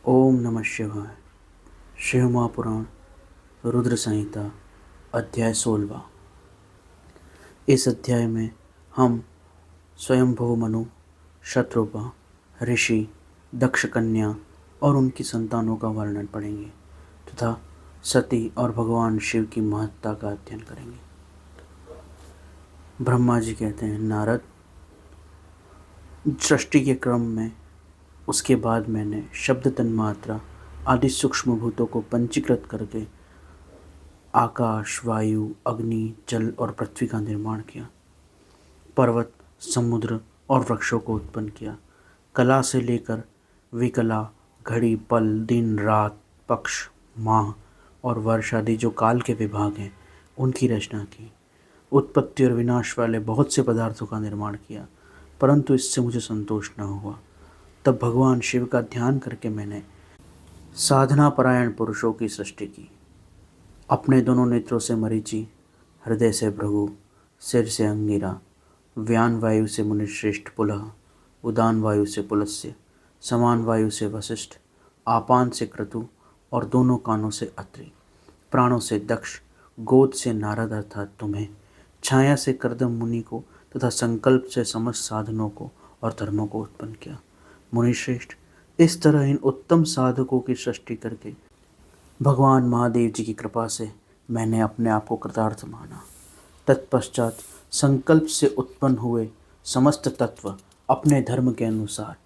ओम नमः शिवाय। शिव महापुराण रुद्र संहिता अध्याय 16। इस अध्याय में हम स्वयंभू मनु, शत्रुपा, ऋषि, दक्ष कन्या और उनकी संतानों का वर्णन पढ़ेंगे तथा सती और भगवान शिव की महत्ता का अध्ययन करेंगे। ब्रह्मा जी कहते हैं, नारद, सृष्टि के क्रम में उसके बाद मैंने शब्द तन्मात्रा आदि सूक्ष्म भूतों को पंचीकृत करके आकाश, वायु, अग्नि, जल और पृथ्वी का निर्माण किया। पर्वत, समुद्र और वृक्षों को उत्पन्न किया। कला से लेकर विकला, घड़ी, पल, दिन, रात, पक्ष, माह और वर्ष आदि जो काल के विभाग हैं उनकी रचना की। उत्पत्ति और विनाश वाले बहुत से पदार्थों का निर्माण किया, परंतु इससे मुझे संतोष न हुआ। तब भगवान शिव का ध्यान करके मैंने साधना परायण पुरुषों की सृष्टि की। अपने दोनों नेत्रों से मरीचि, हृदय से भृगु, सिर से अंगिरा, व्यान वायु से मुनिश्रेष्ठ पुलह, उदान वायु से पुलस्त्य, समान वायु से वशिष्ठ, आपान से क्रतु और दोनों कानों से अत्रि, प्राणों से दक्ष, गोद से नारद अर्थात तुम्हें, छाया से कर्दम मुनि को तथा संकल्प से समस्त साधनों को और धर्मों को उत्पन्न किया। मुनिश्रेष्ठ, इस तरह इन उत्तम साधकों की सृष्टि करके भगवान महादेव जी की कृपा से मैंने अपने आप को कृतार्थ माना। तत्पश्चात संकल्प से उत्पन्न हुए समस्त तत्व अपने धर्म के अनुसार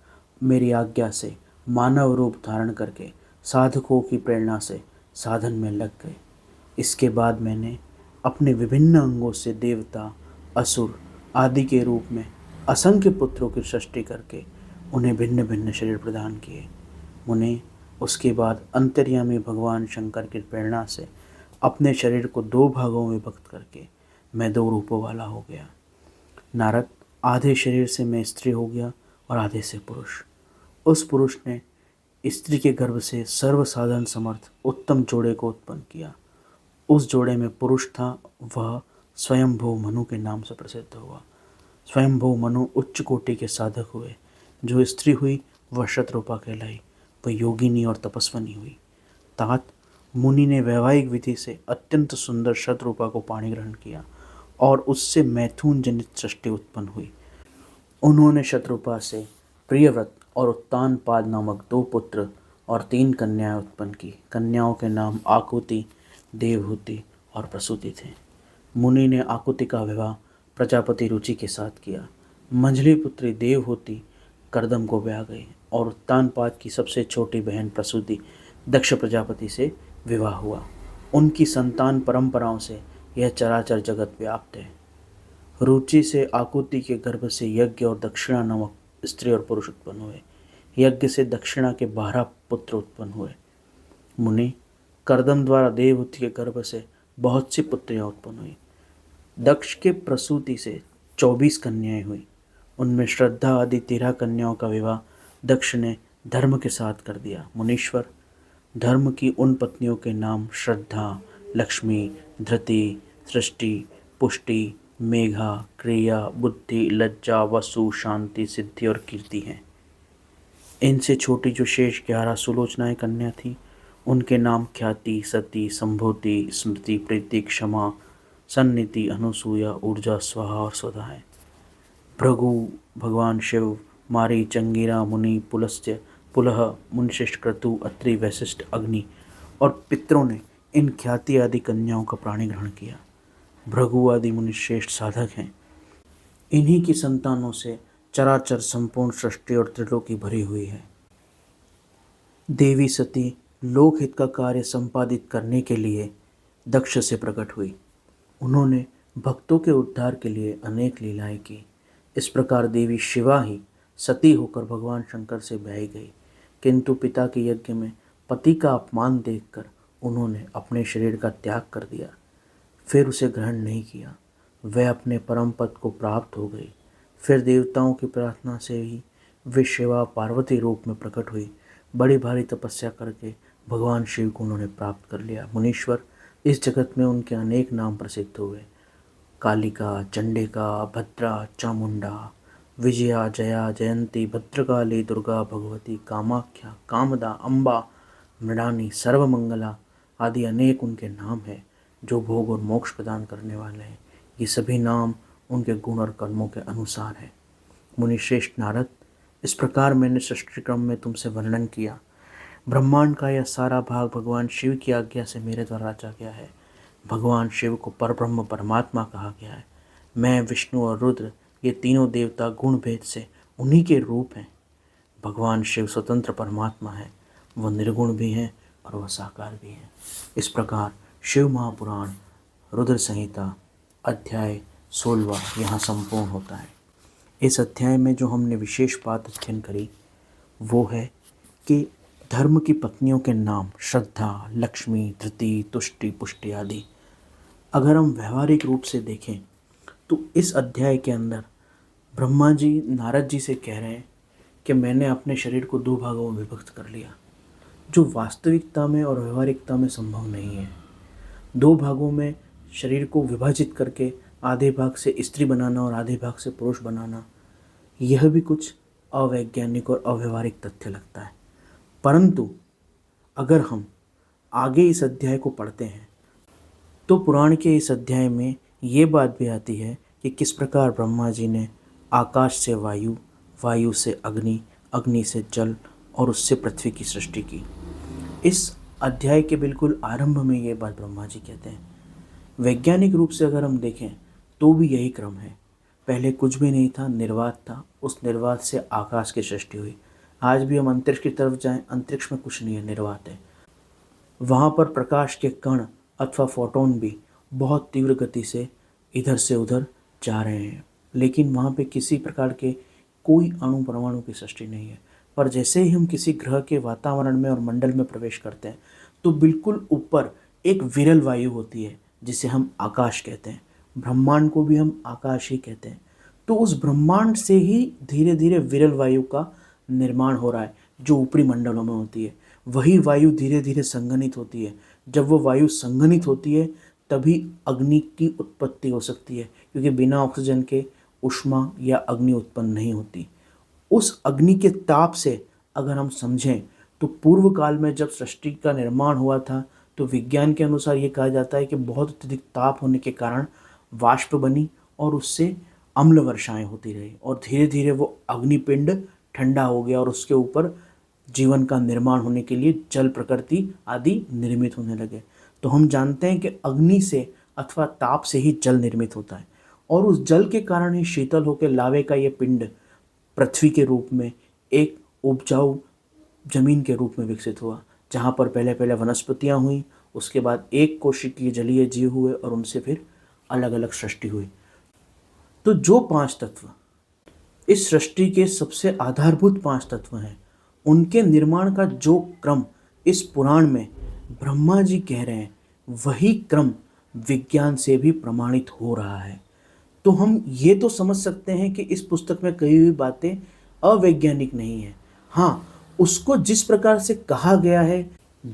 मेरी आज्ञा से मानव रूप धारण करके साधकों की प्रेरणा से साधन में लग गए। इसके बाद मैंने अपने विभिन्न अंगों से देवता, असुर आदि के रूप में असंख्य पुत्रों की सृष्टि करके उन्हें भिन्न भिन्न शरीर प्रदान किए। उन्हें उसके बाद अंतर्यामी भगवान शंकर की प्रेरणा से अपने शरीर को दो भागों में विभक्त करके मैं दो रूपों वाला हो गया। नारद, आधे शरीर से मैं स्त्री हो गया और आधे से पुरुष। उस पुरुष ने स्त्री के गर्भ से सर्व साधन समर्थ उत्तम जोड़े को उत्पन्न किया। उस जोड़े में पुरुष था, वह स्वयंभू मनु के नाम से प्रसिद्ध हुआ। स्वयंभू मनु उच्च कोटि के साधक हुए। जो स्त्री हुई वह शत्रुपा कहलाई, वह योगिनी और तपस्विनी हुई। तात मुनि ने वैवाहिक विधि से अत्यंत सुंदर शत्रुपा को पाणी ग्रहण किया और उससे मैथुन जनित सृष्टि उत्पन्न हुई। उन्होंने शत्रुपा से प्रियव्रत और उत्तानपाद नामक दो पुत्र और 3 कन्याएं उत्पन्न की। कन्याओं के नाम आकुति, देवहूति और प्रसूति थे। मुनि ने आकुति का विवाह प्रजापति रुचि के साथ किया। मंझली पुत्री देवहूति कर्दम को ब्याह गई और उत्तानपाद की सबसे छोटी बहन प्रसूति दक्ष प्रजापति से विवाह हुआ। उनकी संतान परंपराओं से यह चराचर जगत व्याप्त है। रुचि से आकुति के गर्भ से यज्ञ और दक्षिणा नामक स्त्री और पुरुष उत्पन्न हुए। यज्ञ से दक्षिणा के 12 पुत्र उत्पन्न हुए। मुनि, कर्दम द्वारा देवहूति के गर्भ से बहुत सी पुत्रियां उत्पन्न हुई। दक्ष के प्रसूति से 24 कन्याएं हुई। उनमें श्रद्धा आदि 13 कन्याओं का विवाह दक्ष ने धर्म के साथ कर दिया। मुनीश्वर, धर्म की उन पत्नियों के नाम श्रद्धा, लक्ष्मी, धृति, सृष्टि, पुष्टि, मेघा, क्रिया, बुद्धि, लज्जा, वसु, शांति, सिद्धि और कीर्ति हैं। इनसे छोटी जो शेष 11 सुलोचनाएं कन्या थी, उनके नाम ख्याति, सती, संभूति, स्मृति, प्रीति, क्षमा, सन्निधि, अनुसूया, ऊर्जा, स्वाहा और स्वधा है। भृगु, भगवान शिव, मारी, चंगीरा, मुनि, पुलस्त्य, पुलह, मुनिश्रेष्ठ, क्रतु, अत्रि, वैशिष्ठ, अग्नि और पितरों ने इन ख्याति आदि कन्याओं का प्राणी ग्रहण किया। भृगु आदि मुनिश्रेष्ठ साधक हैं। इन्हीं की संतानों से चराचर संपूर्ण सृष्टि और त्रिलोकी भरी हुई है। देवी सती लोकहित का कार्य संपादित करने के लिए दक्ष से प्रकट हुई। उन्होंने भक्तों के उद्धार के लिए अनेक लीलाएं की। इस प्रकार देवी शिवा ही सती होकर भगवान शंकर से ब्याही गई, किंतु पिता के यज्ञ में पति का अपमान देखकर उन्होंने अपने शरीर का त्याग कर दिया, फिर उसे ग्रहण नहीं किया। वह अपने परम पद को प्राप्त हो गई। फिर देवताओं की प्रार्थना से ही वे शिवा पार्वती रूप में प्रकट हुई। बड़ी भारी तपस्या करके भगवान शिव को उन्होंने प्राप्त कर लिया। मुनीश्वर, इस जगत में उनके अनेक नाम प्रसिद्ध हुए। कालिका, चंडिका, भद्रा, चामुंडा, विजया जया जयंती भद्रकाली दुर्गा भगवती कामाख्या कामदा अम्बा मृडानी सर्वमंगला आदि अनेक उनके नाम हैं जो भोग और मोक्ष प्रदान करने वाले हैं। ये सभी नाम उनके गुण और कर्मों के अनुसार है। मुनिश्रेष्ठ नारद, इस प्रकार मैंने सृष्टि क्रम में तुमसे वर्णन किया। ब्रह्मांड का यह सारा भाग भगवान शिव की आज्ञा से मेरे द्वारा रचा गया है। भगवान शिव को परब्रह्म परमात्मा कहा गया है। मैं, विष्णु और रुद्र ये तीनों देवता गुण भेद से उन्हीं के रूप हैं। भगवान शिव स्वतंत्र परमात्मा है, वह निर्गुण भी हैं और वह साकार भी हैं। इस प्रकार शिव महापुराण रुद्र संहिता अध्याय 16 यहाँ संपूर्ण होता है। इस अध्याय में जो हमने विशेष बात अध्ययन करी वो है कि धर्म की पत्नियों के नाम श्रद्धा, लक्ष्मी, धृति, तुष्टि, पुष्टि आदि। अगर हम व्यवहारिक रूप से देखें तो इस अध्याय के अंदर ब्रह्मा जी नारद जी से कह रहे हैं कि मैंने अपने शरीर को 2 भागों में विभक्त कर लिया, जो वास्तविकता में और व्यवहारिकता में संभव नहीं है। 2 भागों में शरीर को विभाजित करके आधे भाग से स्त्री बनाना और आधे भाग से पुरुष बनाना, यह भी कुछ अवैज्ञानिक और अव्यवहारिक तथ्य लगता है। परंतु अगर हम आगे इस अध्याय को पढ़ते हैं तो पुराण के इस अध्याय में ये बात भी आती है कि किस प्रकार ब्रह्मा जी ने आकाश से वायु, वायु से अग्नि, अग्नि से जल और उससे पृथ्वी की सृष्टि की। इस अध्याय के बिल्कुल आरंभ में ये बात ब्रह्मा जी कहते हैं। वैज्ञानिक रूप से अगर हम देखें तो भी यही क्रम है। पहले कुछ भी नहीं था, निर्वात था, उस निर्वात से आकाश की सृष्टि हुई। आज भी हम अंतरिक्ष की तरफ जाएं, अंतरिक्ष में कुछ नहीं है, निर्वात है। वहाँ पर प्रकाश के कण अथवा फोटोन भी बहुत तीव्र गति से इधर से उधर जा रहे हैं, लेकिन वहाँ पे किसी प्रकार के कोई अणु परमाणु की सृष्टि नहीं है। पर जैसे ही हम किसी ग्रह के वातावरण में और मंडल में प्रवेश करते हैं तो बिल्कुल ऊपर एक विरल वायु होती है जिसे हम आकाश कहते हैं। ब्रह्मांड को भी हम आकाश ही कहते हैं। तो उस ब्रह्मांड से ही धीरे धीरे विरल वायु का निर्माण हो रहा है जो ऊपरी मंडलों में होती है। वही वायु धीरे धीरे संघनित होती है। जब वो वायु संघनित होती है तभी अग्नि की उत्पत्ति हो सकती है, क्योंकि बिना ऑक्सीजन के ऊष्मा या अग्नि उत्पन्न नहीं होती। उस अग्नि के ताप से अगर हम समझें तो पूर्व काल में जब सृष्टि का निर्माण हुआ था तो विज्ञान के अनुसार ये कहा जाता है कि बहुत अत्यधिक ताप होने के कारण वाष्प बनी और उससे अम्ल वर्षाएं होती रही और धीरे धीरे वो अग्निपिंड ठंडा हो गया और उसके ऊपर जीवन का निर्माण होने के लिए जल, प्रकृति आदि निर्मित होने लगे। तो हम जानते हैं कि अग्नि से अथवा ताप से ही जल निर्मित होता है और उस जल के कारण ही शीतल होकर लावे का ये पिंड पृथ्वी के रूप में एक उपजाऊ जमीन के रूप में विकसित हुआ, जहाँ पर पहले पहले वनस्पतियाँ हुई, उसके बाद एक कोशिकीय जलीय जीव हुए और उनसे फिर अलग अलग सृष्टि हुई। तो जो 5 तत्व इस सृष्टि के सबसे आधारभूत 5 तत्व हैं, उनके निर्माण का जो क्रम इस पुराण में ब्रह्मा जी कह रहे हैं, वही क्रम विज्ञान से भी प्रमाणित हो रहा है। तो हम ये तो समझ सकते हैं कि इस पुस्तक में कही हुई बातें अवैज्ञानिक नहीं है। हाँ, उसको जिस प्रकार से कहा गया है,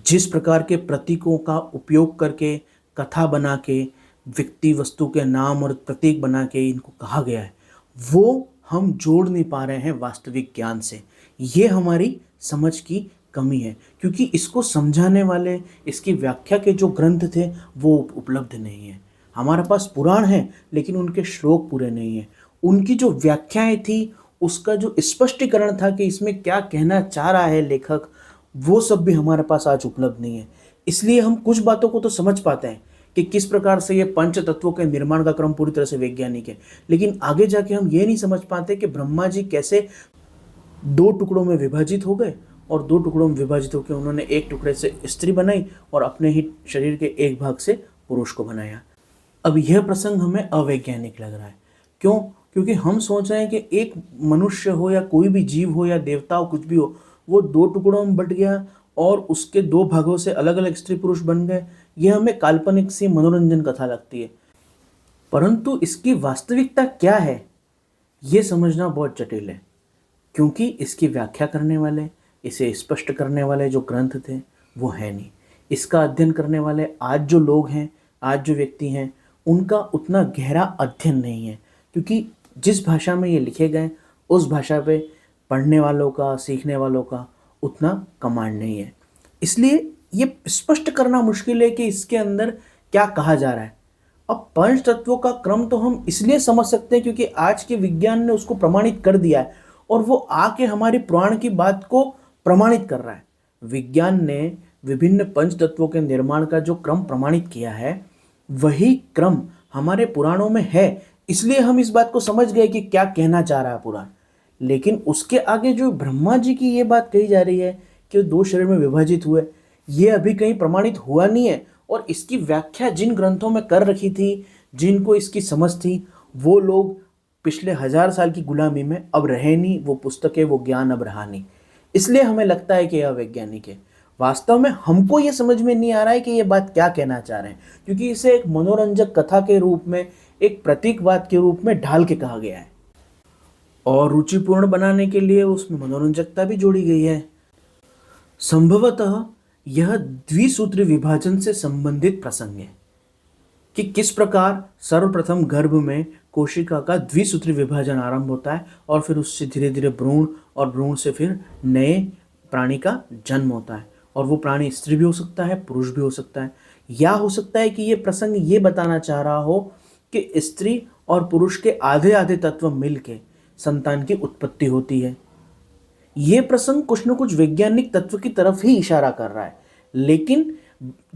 जिस प्रकार के प्रतीकों का उपयोग करके, कथा बना के, व्यक्ति वस्तु के नाम और प्रतीक बना के इनको कहा गया है, वो हम जोड़ नहीं पा रहे हैं वास्तविक ज्ञान से। ये हमारी समझ की कमी है, क्योंकि इसको समझाने वाले, इसकी व्याख्या के जो ग्रंथ थे वो उपलब्ध नहीं है। हमारे पास पुराण है लेकिन उनके श्लोक पूरे नहीं हैं। उनकी जो व्याख्याएं थी, उसका जो स्पष्टीकरण था कि इसमें क्या कहना चाह रहा है लेखक, वो सब भी हमारे पास आज उपलब्ध नहीं है। इसलिए हम कुछ बातों को तो समझ पाते हैं कि किस प्रकार से ये 5 तत्वों के निर्माण का क्रम पूरी तरह से वैज्ञानिक है, लेकिन आगे जाके हम ये नहीं समझ पाते कि ब्रह्मा जी कैसे 2 टुकड़ों में विभाजित हो गए और 2 टुकड़ों में विभाजित होकर उन्होंने एक टुकड़े से स्त्री बनाई और अपने ही शरीर के एक भाग से पुरुष को बनाया। अब यह प्रसंग हमें अवैज्ञानिक लग रहा है। क्यों? क्योंकि हम सोच रहे हैं कि एक मनुष्य हो या कोई भी जीव हो या देवता हो, कुछ भी हो, वो 2 टुकड़ों में बट गया और उसके 2 भागों से अलग अलग स्त्री पुरुष बन गए। यह हमें काल्पनिक सी मनोरंजन कथा लगती है, परंतु इसकी वास्तविकता क्या है ये समझना बहुत जटिल है, क्योंकि इसकी व्याख्या करने वाले, इसे स्पष्ट करने वाले जो ग्रंथ थे वो है नहीं। इसका अध्ययन करने वाले आज जो लोग हैं, आज जो व्यक्ति हैं, उनका उतना गहरा अध्ययन नहीं है, क्योंकि जिस भाषा में ये लिखे गए उस भाषा पे पढ़ने वालों का, सीखने वालों का उतना कमांड नहीं है। इसलिए ये स्पष्ट करना मुश्किल है कि इसके अंदर क्या कहा जा रहा है। अब पंच तत्वों का क्रम तो हम इसलिए समझ सकते हैं क्योंकि आज के विज्ञान ने उसको प्रमाणित कर दिया है और वो आके हमारी पुराण की बात को प्रमाणित कर रहा है। विज्ञान ने विभिन्न पंच तत्वों के निर्माण का जो क्रम प्रमाणित किया है, वही क्रम हमारे पुराणों में है। इसलिए हम इस बात को समझ गए कि क्या कहना चाह रहा है पुराण। लेकिन उसके आगे जो ब्रह्मा जी की ये बात कही जा रही है कि वो दो शरीर में विभाजित हुए, ये अभी कहीं प्रमाणित हुआ नहीं है। और इसकी व्याख्या जिन ग्रंथों में कर रखी थी, जिनको इसकी समझ थी, वो लोग पिछले 1000 साल की गुलामी में अब रहे नहीं, वो पुस्तकें, वो ज्ञान अब रहा नहीं। इसलिए हमें लगता है कि यह वैज्ञानिक है। वास्तव में हमको ये समझ में नहीं आ रहा है कि ये बात क्या कहना चाह रहे हैं, क्योंकि इसे एक मनोरंजक कथा के रूप में, एक प्रतीकवाद के रूप में ढाल के कहा गया है और रुचिपूर्ण बनाने के लिए उसमें मनोरंजकता भी जोड़ी गई है। संभवतः यह द्विसूत्री विभाजन से संबंधित प्रसंग है कि किस प्रकार सर्वप्रथम गर्भ में कोशिका का द्विसूत्री विभाजन आरंभ होता है और फिर उससे धीरे धीरे भ्रूण और भ्रूण से फिर नए प्राणी का जन्म होता है। और वो प्राणी स्त्री भी हो सकता है, पुरुष भी हो सकता है। या हो सकता है कि ये प्रसंग ये बताना चाह रहा हो कि स्त्री और पुरुष के आधे आधे तत्व मिलके संतान की उत्पत्ति होती है। ये प्रसंग कुछ न कुछ वैज्ञानिक तत्व की तरफ ही इशारा कर रहा है। लेकिन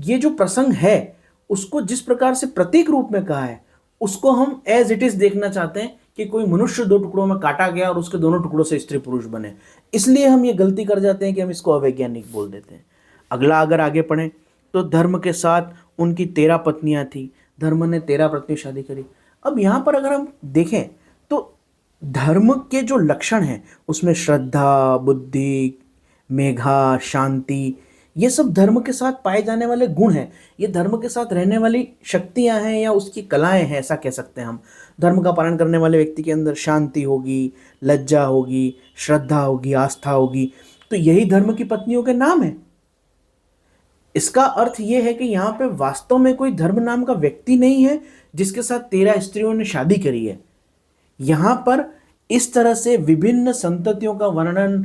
ये जो प्रसंग है उसको जिस प्रकार से प्रतीक रूप में कहा है, उसको हम एज इट इज देखना चाहते हैं कि कोई मनुष्य दो टुकड़ों में काटा गया और उसके दोनों टुकड़ों से स्त्री पुरुष बने। इसलिए हम ये गलती कर जाते हैं कि हम इसको अवैज्ञानिक बोल देते हैं। अगला अगर आगे पढ़ें तो धर्म के साथ उनकी 13 पत्नियां थी। धर्म ने 13 पत्नी शादी करी। अब यहाँ पर अगर हम देखें तो धर्म के जो लक्षण हैं उसमें श्रद्धा, बुद्धि, मेघा, शांति, ये सब धर्म के साथ पाए जाने वाले गुण हैं। ये धर्म के साथ रहने वाली शक्तियां हैं या उसकी कलाएं हैं, ऐसा कह सकते हैं हम। धर्म का पालन करने वाले व्यक्ति के अंदर शांति होगी, लज्जा होगी, श्रद्धा होगी, आस्था होगी। तो यही धर्म की पत्नियों के नाम है। इसका अर्थ यह है कि यहाँ पे वास्तव में कोई धर्म नाम का व्यक्ति नहीं है जिसके साथ 13 स्त्रियों ने शादी करी है। यहाँ पर इस तरह से विभिन्न संततियों का वर्णन,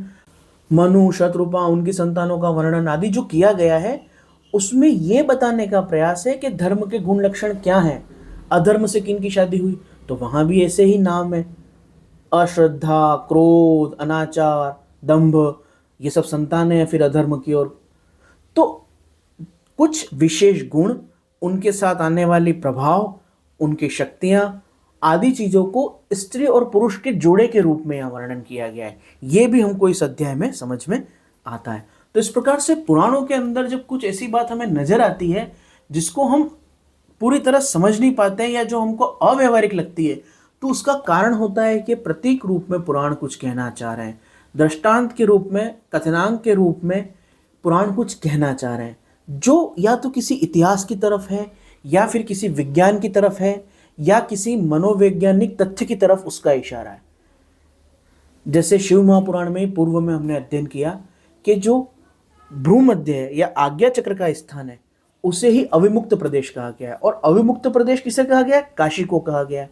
मनु, शतरूपा, उनकी संतानों का वर्णन आदि जो किया गया है, उसमें यह बताने का प्रयास है कि धर्म के गुण लक्षण क्या हैं। अधर्म से किन की शादी हुई तो वहां भी ऐसे ही नाम है। अश्रद्धा, क्रोध, अनाचार, दंभ, ये सब संतानें हैं फिर अधर्म की ओर। तो कुछ विशेष गुण, उनके साथ आने वाली प्रभाव, उनकी शक्तियां आदि चीजों को स्त्री और पुरुष के जोड़े के रूप में यहाँ वर्णन किया गया है। ये भी हमको इस अध्याय में समझ में आता है। तो इस प्रकार से पुराणों के अंदर जब कुछ ऐसी बात हमें नजर आती है जिसको हम पूरी तरह समझ नहीं पाते हैं या जो हमको अव्यवहारिक लगती है, तो उसका कारण होता है कि प्रतीक रूप में पुराण कुछ कहना चाह रहे हैं, दृष्टांत के रूप में, कथनांक के रूप में पुराण कुछ कहना चाह रहे हैं, जो या तो किसी इतिहास की तरफ है या फिर किसी विज्ञान की तरफ है या किसी मनोवैज्ञानिक तथ्य की तरफ उसका इशारा है। जैसे शिव महापुराण में पूर्व में हमने अध्ययन किया कि जो भ्रूमध्य है या आज्ञा चक्र का स्थान है उसे ही अविमुक्त प्रदेश कहा गया है। और अविमुक्त प्रदेश किसे कहा गया है? काशी को कहा गया है।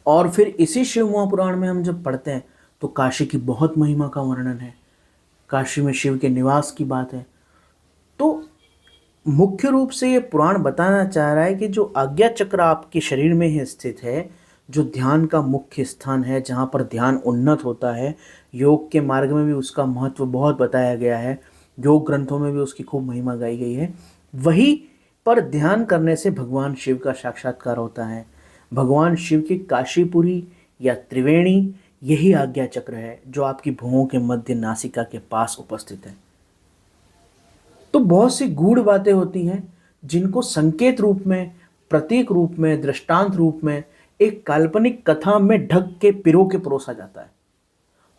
और फिर इसी शिव महापुराण में हम जब पढ़ते हैं तो काशी की बहुत महिमा का वर्णन है, काशी में शिव के निवास की बात है। तो मुख्य रूप से ये पुराण बताना चाह रहा है कि जो आज्ञा चक्र आपके शरीर में ही स्थित है, जो ध्यान का मुख्य स्थान है, जहाँ पर ध्यान उन्नत होता है, योग के मार्ग में भी उसका महत्व बहुत बताया गया है, योग ग्रंथों में भी उसकी खूब महिमा गाई गई है। वही पर ध्यान करने से भगवान शिव का साक्षात्कार होता है। भगवान शिव की काशीपुरी या त्रिवेणी यही आज्ञा चक्र है जो आपकी भुवों के मध्य नासिका के पास उपस्थित है। तो बहुत सी गूढ़ बातें होती हैं जिनको संकेत रूप में, प्रतीक रूप में, दृष्टांत रूप में एक काल्पनिक कथा में ढक के पिरो के परोसा जाता है।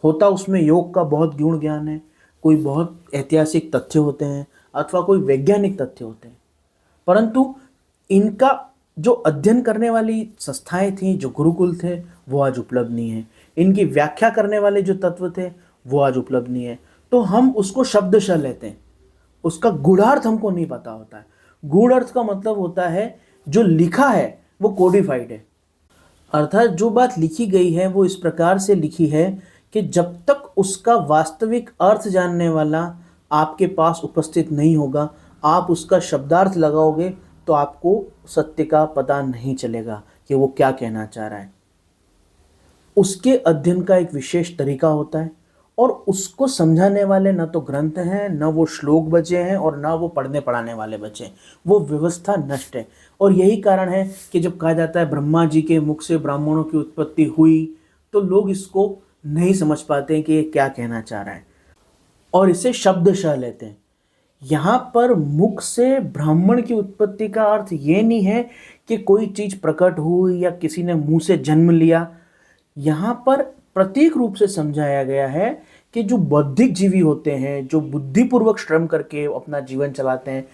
होता उसमें योग का बहुत गूढ़ ज्ञान है, कोई बहुत ऐतिहासिक तथ्य होते हैं अथवा कोई वैज्ञानिक तथ्य होते हैं, परंतु इनका जो अध्ययन करने वाली संस्थाएं थीं, जो गुरुकुल थे, वो आज उपलब्ध नहीं है। इनकी व्याख्या करने वाले जो तत्व थे वो आज उपलब्ध नहीं है। तो हम उसको शब्दशः लेते हैं, उसका गूढ़ार्थ हमको नहीं पता होता है। गूढ़ अर्थ का मतलब होता है जो लिखा है वो कोडिफाइड है। अर्थात जो बात लिखी गई है वो इस प्रकार से लिखी है कि जब तक उसका वास्तविक अर्थ जानने वाला आपके पास उपस्थित नहीं होगा, आप उसका शब्दार्थ लगाओगे तो आपको सत्य का पता नहीं चलेगा कि वो क्या कहना चाह रहा है। उसके अध्ययन का एक विशेष तरीका होता है और उसको समझाने वाले ना तो ग्रंथ हैं, ना वो श्लोक बचे हैं और ना वो पढ़ने पढ़ाने वाले बचे हैं। वो व्यवस्था नष्ट है। और यही कारण है कि जब कहा जाता है ब्रह्मा जी के मुख से ब्राह्मणों की उत्पत्ति हुई, तो लोग इसको नहीं समझ पाते हैं कि ये क्या कहना चाह रहा है और इसे शब्दशः लेते हैं। यहाँ पर मुख से ब्राह्मण की उत्पत्ति का अर्थ ये नहीं है कि कोई चीज प्रकट हुई या किसी ने मुंह से जन्म लिया। यहाँ पर प्रतीक रूप से समझाया गया है कि जो बौद्धिक जीवी होते हैं, जो बुद्धिपूर्वक श्रम करके अपना जीवन चलाते हैं,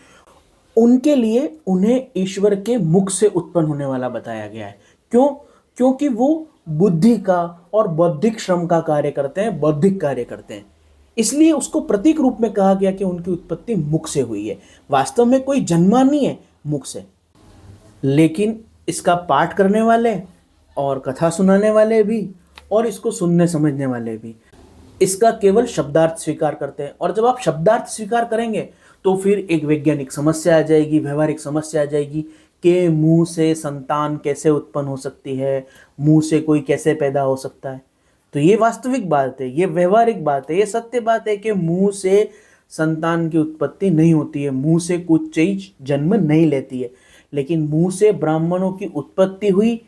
उनके लिए उन्हें ईश्वर के मुख से उत्पन्न होने वाला बताया गया है। क्यों? क्योंकि वो बुद्धि का और बौद्धिक श्रम का कार्य करते हैं, बौद्धिक कार्य करते हैं, इसलिए उसको प्रतीक रूप में कहा गया कि उनकी उत्पत्ति मुख से हुई है। वास्तव में कोई जन्मा नहीं है मुख से, लेकिन इसका पाठ करने वाले और कथा सुनाने वाले भी और इसको सुनने समझने वाले भी इसका केवल शब्दार्थ स्वीकार करते हैं। और जब आप शब्दार्थ स्वीकार करेंगे तो फिर एक वैज्ञानिक समस्या आ जाएगी, व्यवहारिक समस्या आ जाएगी कि मुंह से संतान कैसे उत्पन्न हो सकती है, मुंह से कोई कैसे पैदा हो सकता है। तो ये वास्तविक बात है, ये व्यवहारिक बात है, ये सत्य बात है कि मुंह से संतान की उत्पत्ति नहीं होती है, मुंह से कुछ चीज जन्म नहीं लेती है। लेकिन मुंह से ब्राह्मणों की उत्पत्ति हुई,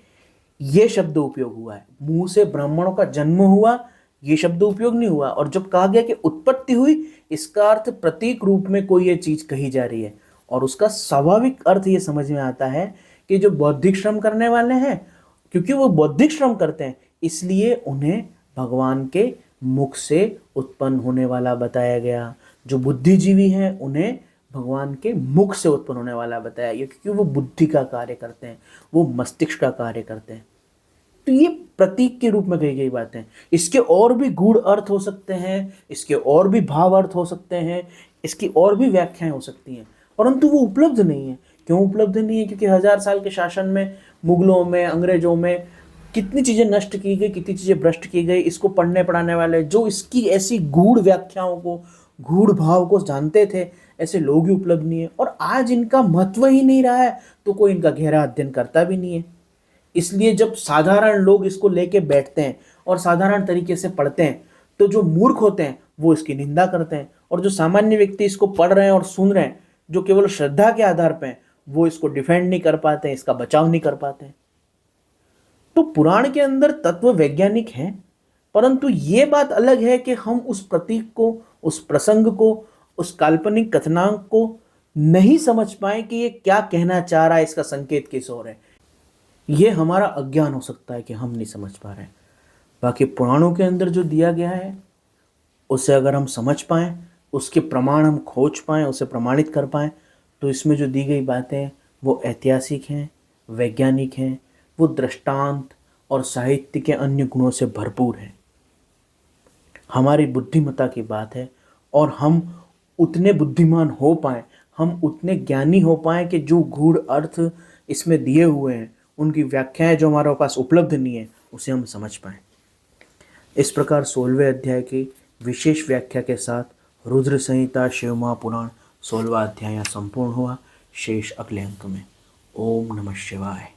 ये शब्द उपयोग हुआ है। मुंह से ब्राह्मणों का जन्म हुआ, ये शब्द उपयोग नहीं हुआ। और जब कहा गया कि उत्पत्ति हुई, इसका अर्थ प्रतीक रूप में कोई ये चीज कही जा रही है और उसका स्वाभाविक अर्थ ये समझ में आता है कि जो बौद्धिक श्रम करने वाले हैं, क्योंकि वो बौद्धिक श्रम करते हैं, इसलिए उन्हें भगवान के मुख से उत्पन्न होने वाला बताया गया। जो बुद्धिजीवी हैं उन्हें भगवान के मुख से उत्पन्न होने वाला बताया गया, क्योंकि वो बुद्धि का कार्य करते हैं, वो मस्तिष्क का कार्य करते हैं। तो ये प्रतीक के रूप में कही गई बातें। इसके और भी गूढ़ अर्थ हो सकते हैं, इसके और भी भाव अर्थ हो सकते हैं, इसकी और भी व्याख्याएं हो सकती हैं, परंतु वो उपलब्ध नहीं है। क्यों उपलब्ध नहीं है? क्योंकि 1000 साल के शासन में, मुगलों में, अंग्रेजों में कितनी चीजें नष्ट की गई, कितनी चीजें भ्रष्ट की गई। इसको पढ़ने पढ़ाने वाले जो इसकी ऐसी गूढ़ व्याख्याओं को, गूढ़ भाव को जानते थे, ऐसे लोग ही उपलब्ध नहीं है। और आज इनका महत्व ही नहीं रहा है, तो कोई इनका गहरा अध्ययन करता भी नहीं है। इसलिए जब साधारण लोग इसको लेके बैठते हैं और साधारण तरीके से पढ़ते हैं, तो जो मूर्ख होते हैं वो इसकी निंदा करते हैं, और जो सामान्य व्यक्ति इसको पढ़ रहे हैं और सुन रहे हैं, जो केवल श्रद्धा के आधार पर हैं, वो इसको डिफेंड नहीं कर पाते हैं, इसका बचाव नहीं कर पाते हैं। तो पुराण के अंदर तत्व वैज्ञानिक हैं, परंतु ये बात अलग है कि हम उस प्रतीक को, उस प्रसंग को, उस काल्पनिक कथनांक को नहीं समझ पाए कि ये क्या कहना चाह रहा है, इसका संकेत किस ओर है। ये हमारा अज्ञान हो सकता है कि हम नहीं समझ पा रहे हैं। बाकी पुराणों के अंदर जो दिया गया है, उसे अगर हम समझ पाएं, उसके प्रमाण हम खोज पाएं, उसे प्रमाणित कर पाएं, तो इसमें जो दी गई बातें वो ऐतिहासिक हैं, वैज्ञानिक हैं, वो दृष्टांत और साहित्य के अन्य गुणों से भरपूर है। हमारी बुद्धिमत्ता की बात है और हम उतने बुद्धिमान हो पाएं, हम उतने ज्ञानी हो पाएं कि जो गूढ़ अर्थ इसमें दिए हुए हैं, उनकी व्याख्याएं जो हमारे पास उपलब्ध नहीं है, उसे हम समझ पाएं। इस प्रकार 16वें अध्याय की विशेष व्याख्या के साथ रुद्र संहिता शिव महापुराण 16वां अध्याय संपूर्ण हुआ। शेष अगले अंक में। ओम नमः शिवाय।